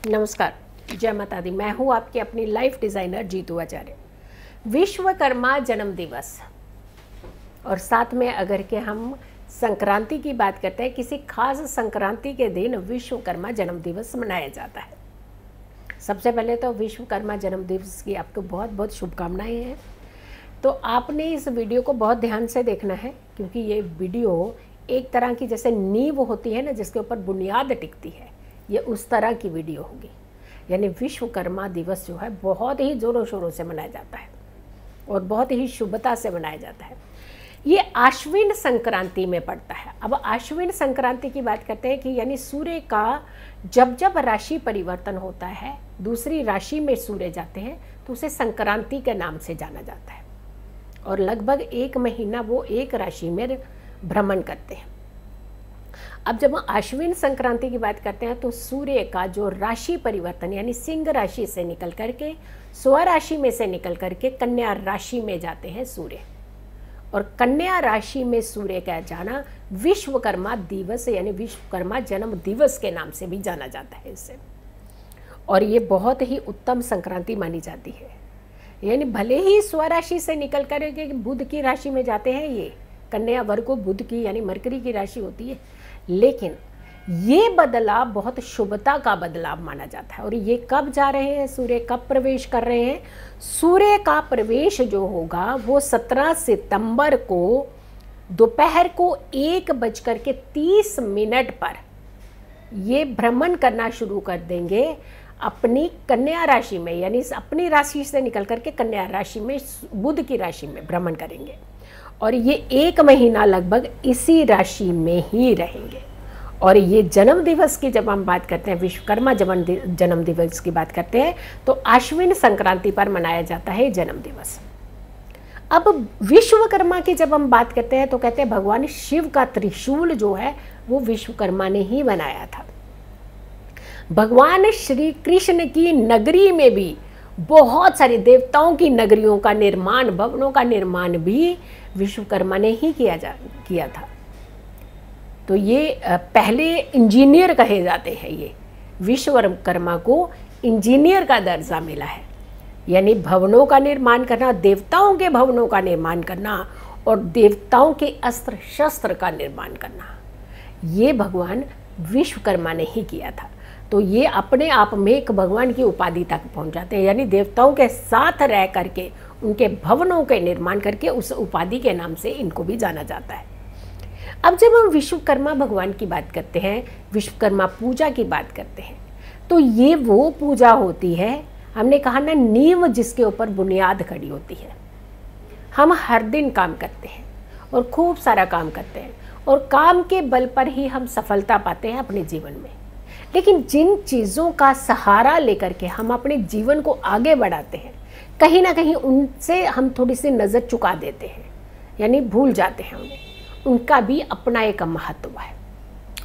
नमस्कार, जय माता दी। मैं हूँ आपकी अपनी लाइफ डिज़ाइनर जीतू आचार्य। विश्वकर्मा जन्म दिवस और साथ में अगर के हम संक्रांति की बात करते हैं, किसी खास संक्रांति के दिन विश्वकर्मा जन्म दिवस मनाया जाता है। सबसे पहले तो विश्वकर्मा जन्म दिवस की आपको बहुत बहुत शुभकामनाएं हैं। तो आपने इस वीडियो को बहुत ध्यान से देखना है, क्योंकि ये वीडियो एक तरह की जैसे नींव होती है ना, जिसके ऊपर बुनियाद टिकती है, ये उस तरह की वीडियो होगी। यानी विश्वकर्मा दिवस जो है बहुत ही ज़ोरों शोरों से मनाया जाता है और बहुत ही शुभता से मनाया जाता है। ये आश्विन संक्रांति में पड़ता है। अब आश्विन संक्रांति की बात करते हैं कि यानी सूर्य का जब जब राशि परिवर्तन होता है, दूसरी राशि में सूर्य जाते हैं, तो उसे संक्रांति के नाम से जाना जाता है और लगभग 1 महीना वो एक राशि में भ्रमण करते हैं। अब जब हम आश्विन संक्रांति की बात करते हैं तो सूर्य का जो राशि परिवर्तन यानी सिंह राशि से निकल करके स्वराशि में से निकल करके कन्या राशि में जाते हैं सूर्य, और कन्या राशि में सूर्य का जाना विश्वकर्मा दिवस यानी विश्वकर्मा जन्म दिवस के नाम से भी जाना जाता है इससे। और ये बहुत ही उत्तम संक्रांति मानी जाती है। यानी भले ही स्वराशि से निकल करके बुध की राशि में जाते हैं, ये कन्या वर्ग को बुध की यानी मरकरी की राशि होती है, लेकिन ये बदलाव बहुत शुभता का बदलाव माना जाता है। और ये कब जा रहे हैं, सूर्य कब प्रवेश कर रहे हैं? सूर्य का प्रवेश जो होगा वो 17 सितंबर को दोपहर को 1:30 पर ये भ्रमण करना शुरू कर देंगे अपनी कन्या राशि में, यानी अपनी राशि से निकल करके कन्या राशि में बुध की राशि में भ्रमण करेंगे और ये 1 महीना लगभग इसी राशि में ही रहेंगे। और ये जन्म दिवस की जब हम बात करते हैं, विश्वकर्मा जन्म दिवस की बात करते हैं, तो आश्विन संक्रांति पर मनाया जाता है जन्म दिवस। अब विश्वकर्मा की जब हम बात करते हैं तो कहते हैं भगवान शिव का त्रिशूल जो है वो विश्वकर्मा ने ही बनाया था। भगवान श्री कृष्ण की नगरी में भी बहुत सारी देवताओं की नगरियों का निर्माण, भवनों का निर्माण भी विश्वकर्मा ने ही किया था। तो ये पहले इंजीनियर कहे जाते हैं। ये विश्वकर्मा को इंजीनियर का दर्जा मिला है, यानी भवनों का निर्माण करना, देवताओं के भवनों का निर्माण करना और देवताओं के अस्त्र शस्त्र का निर्माण करना, ये भगवान विश्वकर्मा ने ही किया था। तो ये अपने आप में एक भगवान की उपाधि तक पहुंच जाते हैं, यानी देवताओं के साथ रह करके उनके भवनों के निर्माण करके उस उपाधि के नाम से इनको भी जाना जाता है। अब जब हम विश्वकर्मा भगवान की बात करते हैं, विश्वकर्मा पूजा की बात करते हैं, तो ये वो पूजा होती है, हमने कहा ना, नींव जिसके ऊपर बुनियाद खड़ी होती है। हम हर दिन काम करते हैं और खूब सारा काम करते हैं और काम के बल पर ही हम सफलता पाते हैं अपने जीवन में। लेकिन जिन चीज़ों का सहारा लेकर के हम अपने जीवन को आगे बढ़ाते हैं, कहीं ना कहीं उनसे हम थोड़ी सी नज़र चुका देते हैं, यानी भूल जाते हैं उन्हें। उनका भी अपना एक महत्व है।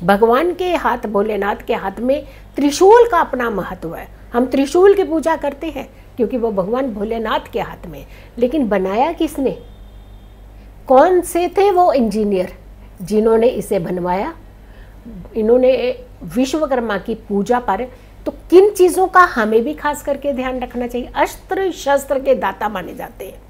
भगवान के हाथ, भोलेनाथ के हाथ में त्रिशूल का अपना महत्व है। हम त्रिशूल की पूजा करते हैं क्योंकि वो भगवान भोलेनाथ के हाथ में। लेकिन बनाया किसने? कौन से थे वो इंजीनियर जिन्होंने इसे बनवाया? इन्होंने विश्वकर्मा की पूजा पर तो किन चीज़ों का हमें भी खास करके ध्यान रखना चाहिए? अस्त्र शस्त्र के दाता माने जाते हैं।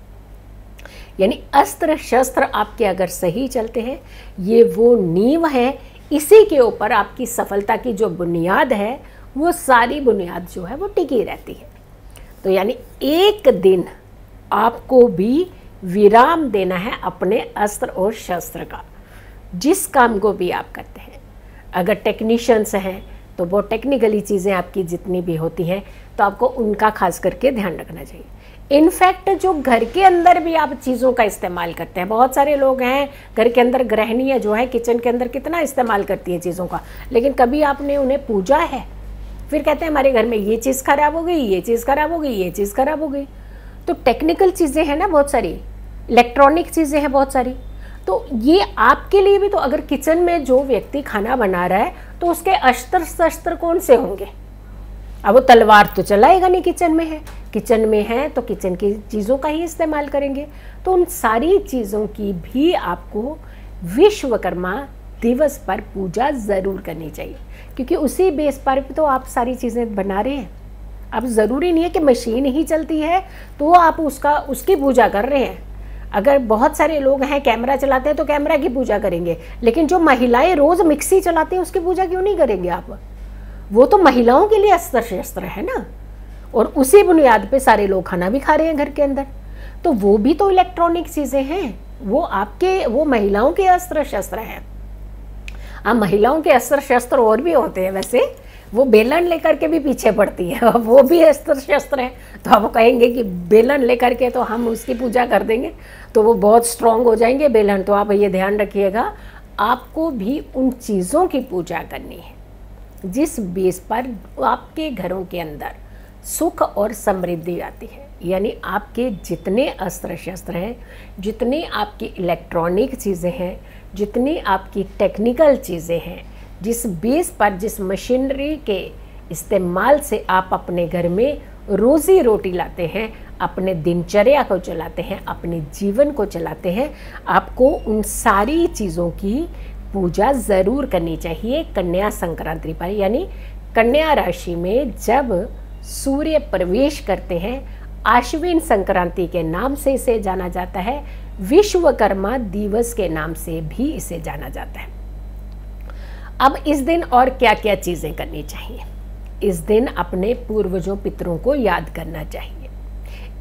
यानी अस्त्र शस्त्र आपके अगर सही चलते हैं, ये वो नींव है, इसी के ऊपर आपकी सफलता की जो बुनियाद है वो सारी बुनियाद जो है वो टिकी रहती है। तो यानी एक दिन आपको भी विराम देना है अपने अस्त्र और शस्त्र का, जिस काम को भी आप करते हैं। अगर टेक्नीशियंस हैं तो वो टेक्निकली चीज़ें आपकी जितनी भी होती हैं तो आपको उनका खास करके ध्यान रखना चाहिए। इनफैक्ट जो घर के अंदर भी आप चीज़ों का इस्तेमाल करते हैं, बहुत सारे लोग हैं घर के अंदर, गृहिणियाँ जो है किचन के अंदर कितना इस्तेमाल करती हैं चीज़ों का, लेकिन कभी आपने उन्हें पूजा है? फिर कहते हैं हमारे घर में ये चीज़ ख़राब हो गई, ये चीज़ ख़राब हो गई, ये चीज़ ख़राब हो गई। तो टेक्निकल चीज़ें हैं ना बहुत सारी, इलेक्ट्रॉनिक चीज़ें हैं बहुत सारी। तो ये आपके लिए भी, तो अगर किचन में जो व्यक्ति खाना बना रहा है तो उसके अस्त्र शस्त्र कौन से होंगे? अब वो तलवार तो चलाएगा नहीं, किचन में है तो किचन की चीज़ों का ही इस्तेमाल करेंगे। तो उन सारी चीज़ों की भी आपको विश्वकर्मा दिवस पर पूजा ज़रूर करनी चाहिए। क्योंकि उसी बेस पर तो आप सारी चीज़ें बना रहे हैं। अब ज़रूरी नहीं है कि मशीन ही चलती है तो आप उसकी पूजा कर रहे हैं। अगर बहुत सारे लोग हैं कैमरा चलाते हैं तो कैमरा की पूजा करेंगे, लेकिन जो महिलाएं रोज़ मिक्सी चलाती हैं उसकी पूजा क्यों नहीं करेंगे आप? वो तो महिलाओं के लिए अस्त्र शस्त्र है ना, और उसी बुनियाद पे सारे लोग खाना भी खा रहे हैं घर के अंदर। तो वो भी तो इलेक्ट्रॉनिक चीज़ें हैं, वो महिलाओं के अस्त्र शस्त्र हैं। अब महिलाओं के अस्त्र शस्त्र और भी होते हैं वैसे, वो बेलन लेकर के भी पीछे पड़ती है, वो भी अस्त्र शस्त्र है। तो आप कहेंगे कि बेलन लेकर के तो हम उसकी पूजा कर देंगे तो वो बहुत स्ट्रांग हो जाएंगे बेलन। तो आप ये ध्यान रखिएगा, आपको भी उन चीज़ों की पूजा करनी है जिस बेस पर आपके घरों के अंदर सुख और समृद्धि आती है। यानी आपके जितने अस्त्र शस्त्र हैं, जितनी आपकी इलेक्ट्रॉनिक चीज़ें हैं, जितनी आपकी टेक्निकल चीज़ें हैं, जिस बेस पर, जिस मशीनरी के इस्तेमाल से आप अपने घर में रोज़ी रोटी लाते हैं, अपने दिनचर्या को चलाते हैं, अपने जीवन को चलाते हैं, आपको उन सारी चीज़ों की पूजा ज़रूर करनी चाहिए कन्या संक्रांति पर। यानी कन्या राशि में जब सूर्य प्रवेश करते हैं, आश्विन संक्रांति के नाम से इसे जाना जाता है, विश्वकर्मा दिवस के नाम से भी इसे जाना जाता है। अब इस दिन और क्या क्या चीज़ें करनी चाहिए? इस दिन अपने पूर्वजों पितरों को याद करना चाहिए।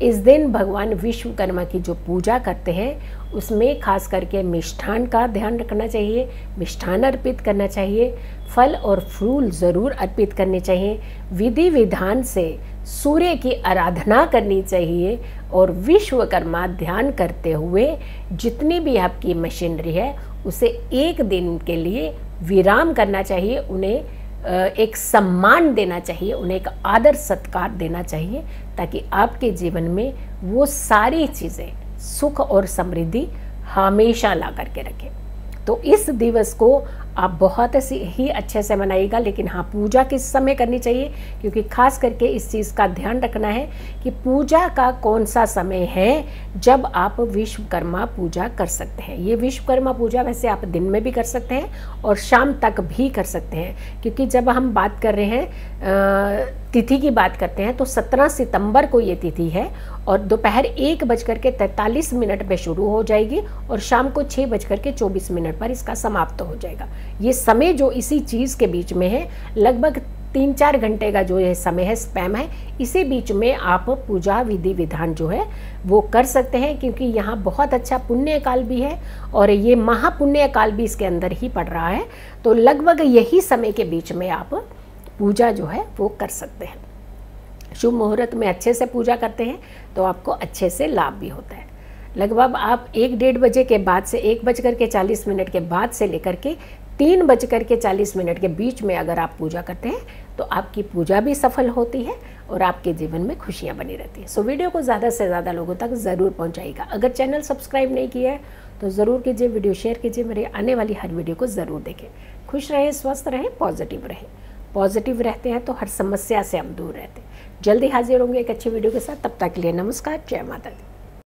इस दिन भगवान विश्वकर्मा की जो पूजा करते हैं उसमें खास करके मिष्ठान का ध्यान रखना चाहिए, मिष्ठान अर्पित करना चाहिए, फल और फूल ज़रूर अर्पित करने चाहिए, विधि विधान से सूर्य की आराधना करनी चाहिए, और विश्वकर्मा ध्यान करते हुए जितनी भी आपकी मशीनरी है उसे एक दिन के लिए विराम करना चाहिए, उन्हें एक सम्मान देना चाहिए, उन्हें एक आदर सत्कार देना चाहिए, ताकि आपके जीवन में वो सारी चीज़ें सुख और समृद्धि हमेशा ला करके रखें। तो इस दिवस को आप बहुत ही अच्छे से मनाइएगा। लेकिन हाँ, पूजा किस समय करनी चाहिए, क्योंकि खास करके इस चीज़ का ध्यान रखना है कि पूजा का कौन सा समय है जब आप विश्वकर्मा पूजा कर सकते हैं। ये विश्वकर्मा पूजा वैसे आप दिन में भी कर सकते हैं और शाम तक भी कर सकते हैं, क्योंकि जब हम बात कर रहे हैं तिथि की बात करते हैं तो 17 सितंबर को ये तिथि है, और दोपहर 1:43 पे शुरू हो जाएगी और शाम को 6:24 पर इसका समाप्त हो जाएगा। ये समय जो इसी चीज़ के बीच में है, लगभग 3-4 घंटे का जो ये समय है, स्पैम है, इसी बीच में आप पूजा विधि विधान जो है वो कर सकते हैं, क्योंकि यहाँ बहुत अच्छा पुण्य काल भी है और ये महापुण्य काल भी इसके अंदर ही पड़ रहा है। तो लगभग यही समय के बीच में आप पूजा जो है वो कर सकते हैं। शुभ मुहूर्त में अच्छे से पूजा करते हैं तो आपको अच्छे से लाभ भी होता है। लगभग आप 1-1:30 बजे के बाद से 1:40 के बाद से लेकर के 3:40 के बीच में अगर आप पूजा करते हैं तो आपकी पूजा भी सफल होती है और आपके जीवन में खुशियां बनी रहती है। सो वीडियो को ज़्यादा से ज़्यादा लोगों तक ज़रूर पहुंचाइएगा। अगर चैनल सब्सक्राइब नहीं किया है तो ज़रूर कीजिए, वीडियो शेयर कीजिए, मेरे आने वाली हर वीडियो को ज़रूर देखें। खुश रहें, स्वस्थ रहें, पॉजिटिव रहें। पॉजिटिव रहते हैं तो हर समस्या से हम दूर रहते हैं। जल्दी हाजिर होंगे एक अच्छी वीडियो के साथ। तब तक के लिए नमस्कार, जय माता दी।